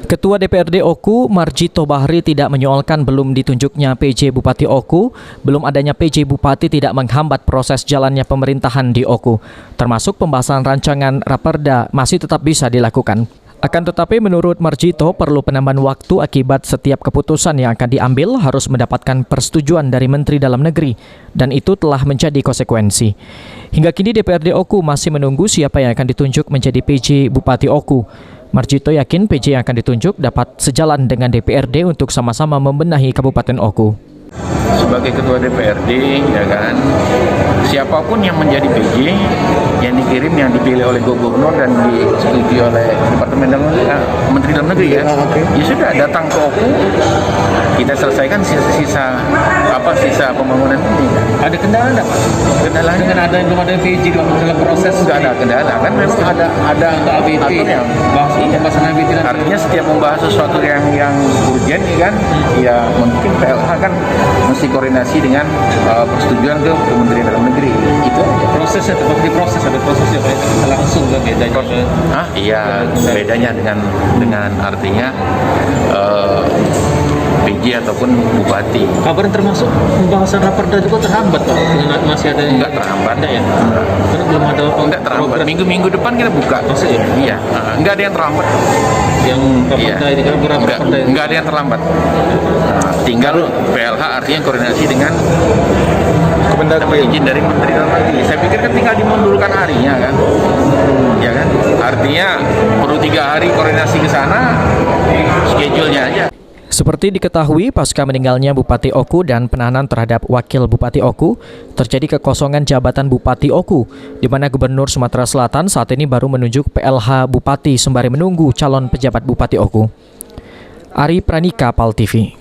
Ketua DPRD Oku, Marjito Bahri tidak menyoalkan belum ditunjuknya PJ Bupati Oku. Belum adanya PJ Bupati tidak menghambat proses jalannya pemerintahan di Oku. Termasuk pembahasan rancangan Raperda masih tetap bisa dilakukan. Akan tetapi menurut Marjito perlu penambahan waktu akibat setiap keputusan yang akan diambil harus mendapatkan persetujuan dari Menteri Dalam Negeri dan itu telah menjadi konsekuensi. Hingga kini DPRD Oku masih menunggu siapa yang akan ditunjuk menjadi PJ Bupati Oku. Marjito yakin PJ yang akan ditunjuk dapat sejalan dengan DPRD untuk sama-sama membenahi Kabupaten Oku. Sebagai ketua DPRD, ya kan, siapapun yang menjadi PJ yang dikirim, yang dipilih oleh gubernur dan disetujui oleh Departemen Menteri Dalam Negeri ya, ya sudah datang ke Oku, kita selesaikan sisa pembangunan ini. Ada kendala enggak, Pak? Kendalanya Dengan ada belum ada PJ dalam proses nggak ada kendala, kan memang ada ABT yang pembahasan ABT. Artinya setiap membahas sesuatu yang urgent kan, ya mungkin PLH kan mesti koordinasi dengan persetujuan ke Kementerian Dalam Negeri. Itu prosesnya seperti ada prosesnya Pak, langsung kan bedanya. Iya, bedanya dengan artinya PJ ataupun bupati. Kabar termasuk pembahasan Raperda juga terhambat Pak, dengan masih ada Enggak terhambat ya. Karena belum ada enggak terhambat. Minggu depan kita buka. Maksud ya? Iya, enggak ada yang terlambat. Yang Raperda ini kan enggak ada yang terlambat. Tinggal PLH artinya koordinasi dengan izin dari Menteri Dalam Negeri. Saya pikir kan tinggal dimundurkan harinya kan. Ya kan? Artinya perlu 3 hari koordinasi ke sana, schedule-nya aja. Seperti diketahui, pasca meninggalnya Bupati Oku dan penahanan terhadap Wakil Bupati Oku, terjadi kekosongan jabatan Bupati Oku, di mana Gubernur Sumatera Selatan saat ini baru menunjuk PLH Bupati sembari menunggu calon pejabat Bupati Oku. Ari Pranika, PAL TV.